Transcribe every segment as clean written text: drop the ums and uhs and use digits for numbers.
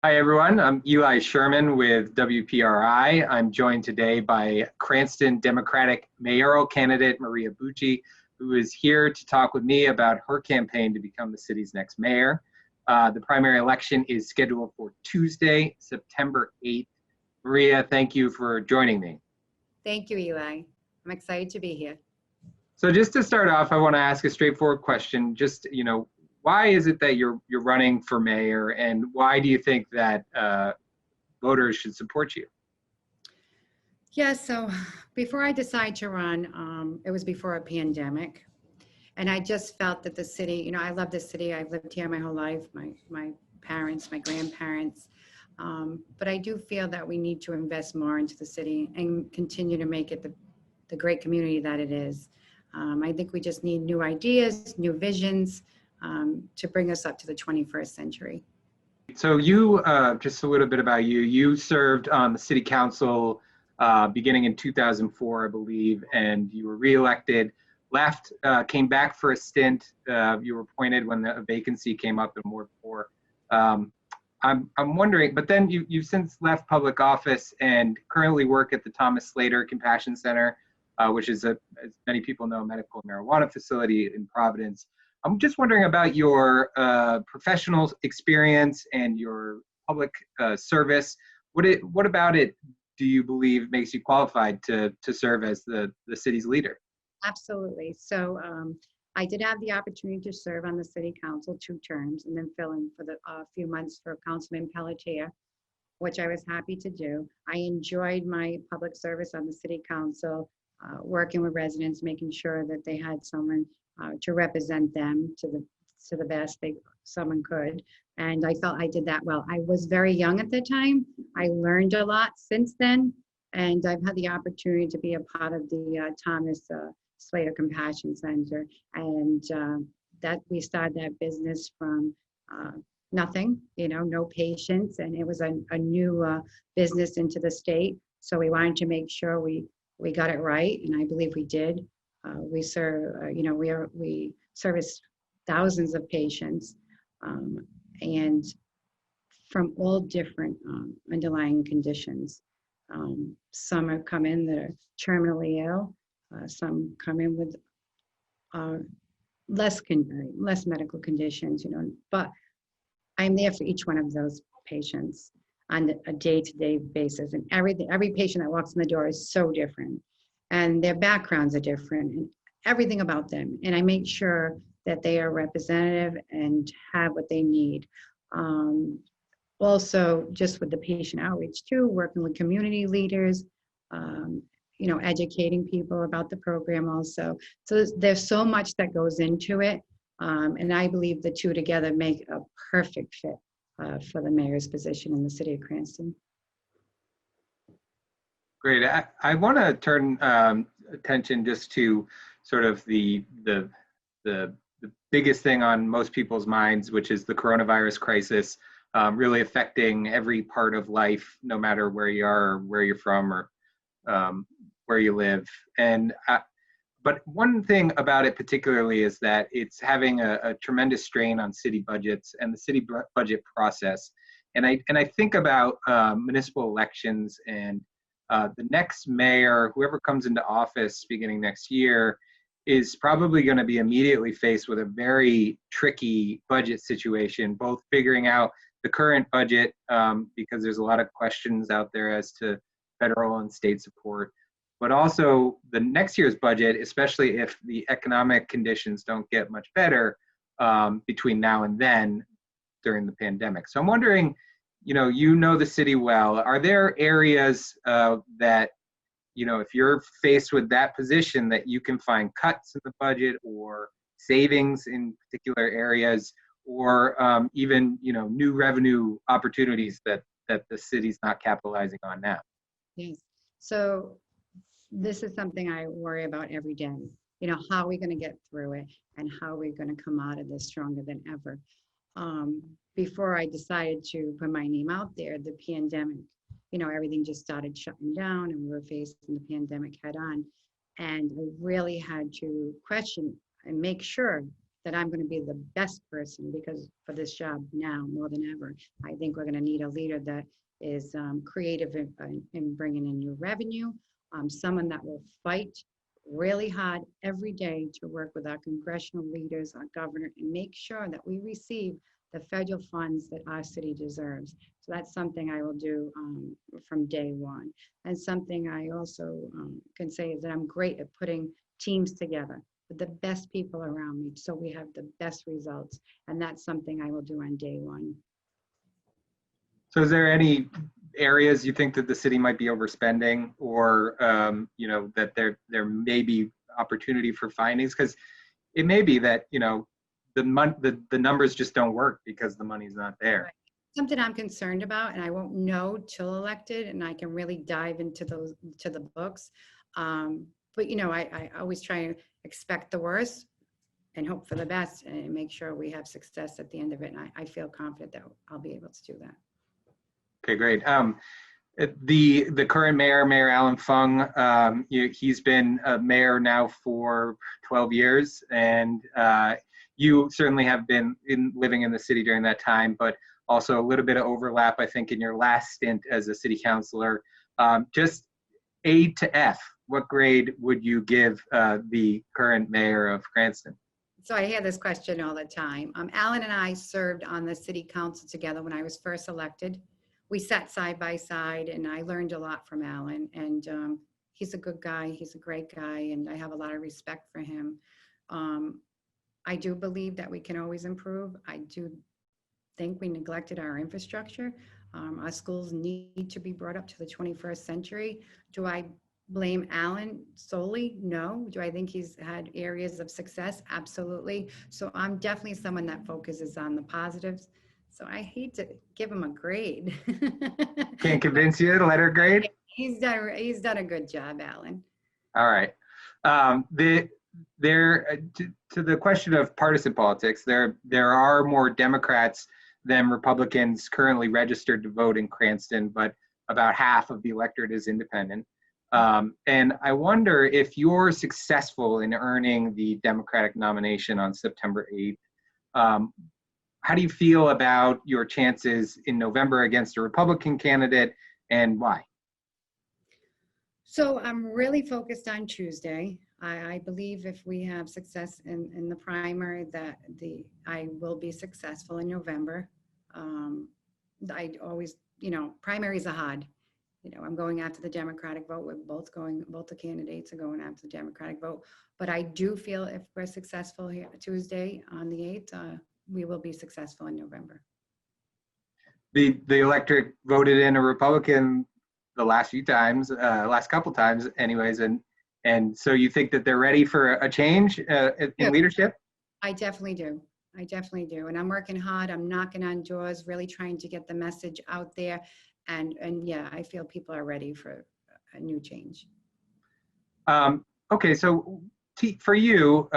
Hi, everyone. I'm Eli Sherman with WPRI. I'm joined today by Cranston Democratic mayoral candidate Maria Bucci, who is here to talk with me about her campaign to become the city's next mayor. The primary election is scheduled for Tuesday, September 8th. Maria, thank you for joining me. Thank you, Eli. I'm excited to be here. So just to start off, I want to ask a straightforward question. Why is it that you're running for mayor, and why do you think that voters should support you? Yeah, so before I decided to run, it was before a pandemic. And I just felt that the city, I love this city. I've lived here my whole life, my parents, my grandparents. But I do feel that we need to invest more into the city and continue to make it the great community that it is. I think we just need new ideas, new visions to bring us up to the 21st century. So you, just a little bit about you, you served on the city council beginning in 2004, I believe, and you were reelected, left, came back for a stint. You were appointed when a vacancy came up in Ward 4. I'm wondering, but then you've since left public office and currently work at the Thomas Slater Compassion Center, which is, as many people know, a medical marijuana facility in Providence. I'm just wondering about your professional experience and your public service. What about it do you believe makes you qualified to serve as the city's leader? Absolutely. So I did have the opportunity to serve on the city council 2 terms and then fill in for the few months for Councilman Pelletier, which I was happy to do. I enjoyed my public service on the city council, working with residents, making sure that they had someone to represent them to the best someone could. And I felt I did that well. I was very young at the time. I learned a lot since then. And I've had the opportunity to be a part of the Thomas Slater Compassion Center. And that we started that business from nothing, no patients. And it was a new business into the state. So we wanted to make sure we got it right. And I believe we did. We service thousands of patients and from all different underlying conditions. Some have come in that are terminally ill. Some come in with less medical conditions, but I'm there for each one of those patients on a day-to-day basis. And every patient that walks in the door is so different. And their backgrounds are different and everything about them. And I make sure that they are representative and have what they need. Also, just with the patient outreach too, working with community leaders, educating people about the program also. So there's so much that goes into it. And I believe the two together make a perfect fit for the mayor's position in the city of Cranston. Great. I want to turn attention just to sort of the biggest thing on most people's minds, which is the coronavirus crisis, really affecting every part of life, no matter where you are, or where you're from, or where you live. But one thing about it particularly is that it's having a tremendous strain on city budgets and the city budget process. And I think about municipal elections and the next mayor, whoever comes into office beginning next year, is probably going to be immediately faced with a very tricky budget situation, both figuring out the current budget, because there's a lot of questions out there as to federal and state support, but also the next year's budget, especially if the economic conditions don't get much better between now and then during the pandemic. So I'm wondering, you know the city well. Are there areas that, if you're faced with that position, that you can find cuts in the budget or savings in particular areas, or even, new revenue opportunities that the city's not capitalizing on now? Yes. So this is something I worry about every day. How are we going to get through it and how are we going to come out of this stronger than ever? Before I decided to put my name out there, the pandemic, everything just started shutting down and we were facing the pandemic head on. And we really had to question and make sure that I'm going to be the best person because for this job now more than ever. I think we're going to need a leader that is creative in bringing in new revenue, someone that will fight really hard every day to work with our congressional leaders, our governor, and make sure that we receive the federal funds that our city deserves. So that's something I will do from day one. And something I also can say is that I'm great at putting teams together with the best people around me so we have the best results. And that's something I will do on day one. So is there any areas you think that the city might be overspending, or that there may be opportunity for findings? Because it may be that the numbers just don't work because the money's not there. Right. Something I'm concerned about, and I won't know till elected, and I can really dive into the books. But I always try to expect the worst and hope for the best, and make sure we have success at the end of it. And I feel confident that I'll be able to do that. Okay, great. The current mayor, Allan Fung, he's been a mayor now for 12 years, and you certainly have been living in the city during that time, but also a little bit of overlap, I think, in your last stint as a city councilor. Just A to F, what grade would you give the current mayor of Cranston? So I hear this question all the time. Allan and I served on the city council together when I was first elected. We sat side by side, and I learned a lot from Allan, and he's a good guy. He's a great guy, and I have a lot of respect for him. I do believe that we can always improve. I do think we neglected our infrastructure. Our schools need to be brought up to the 21st century. Do I blame Allan solely? No. Do I think he's had areas of success? Absolutely. So I'm definitely someone that focuses on the positives. So I hate to give him a grade. Can't convince you, letter grade? He's done a good job, Allan. All right. To the question of partisan politics, there are more Democrats than Republicans currently registered to vote in Cranston, but about half of the electorate is independent. And I wonder if you're successful in earning the Democratic nomination on September 8th. How do you feel about your chances in November against a Republican candidate, and why? So I'm really focused on Tuesday. I believe if we have success in the primary, that I will be successful in November. I always, primaries are hard. I'm going after the Democratic vote. Both the candidates are going after the Democratic vote. But I do feel if we're successful here Tuesday on the 8th, we will be successful in November. The electorate voted in a Republican the last few times, last couple times anyways, and so you think that they're ready for a change in leadership? I definitely do. And I'm working hard. I'm knocking on doors, really trying to get the message out there. And yeah, I feel people are ready for a new change. Okay, so for you,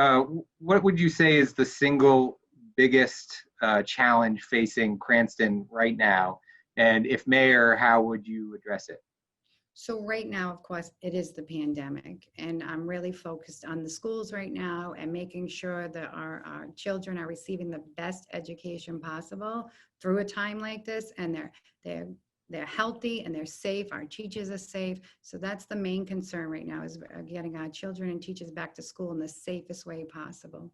what would you say is the single biggest challenge facing Cranston right now? And if mayor, how would you address it? So right now, of course, it is the pandemic, and I'm really focused on the schools right now and making sure that our children are receiving the best education possible through a time like this, and they're healthy and they're safe. Our teachers are safe. So that's the main concern right now, is getting our children and teachers back to school in the safest way possible.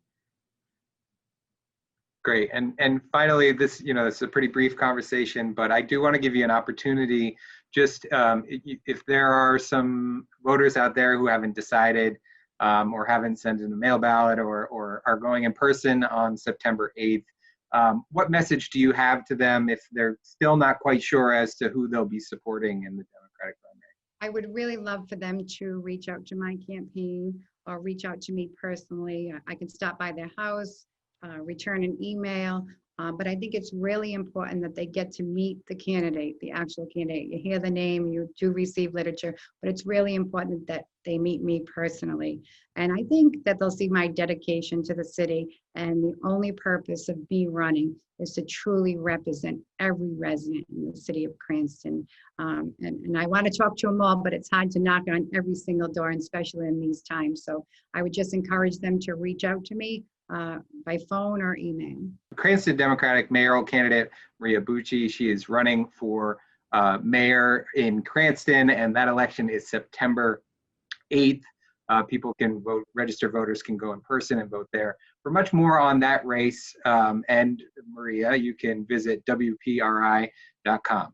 Great. And finally, this is a pretty brief conversation, but I do want to give you an opportunity. Just if there are some voters out there who haven't decided or haven't sent in a mail ballot or are going in person on September 8th, what message do you have to them if they're still not quite sure as to who they'll be supporting in the Democratic primary? I would really love for them to reach out to my campaign or reach out to me personally. I can stop by their house, return an email, but I think it's really important that they get to meet the candidate, the actual candidate. You hear the name, you do receive literature, but it's really important that they meet me personally. And I think that they'll see my dedication to the city, and the only purpose of me running is to truly represent every resident in the city of Cranston. And I want to talk to them all, but it's hard to knock on every single door, and especially in these times. So I would just encourage them to reach out to me. by phone or email. Cranston Democratic mayoral candidate Maria Bucci. She is running for mayor in Cranston, and that election is September 8th. People can vote, registered voters can go in person and vote there. For much more on that race and Maria, you can visit WPRI.com.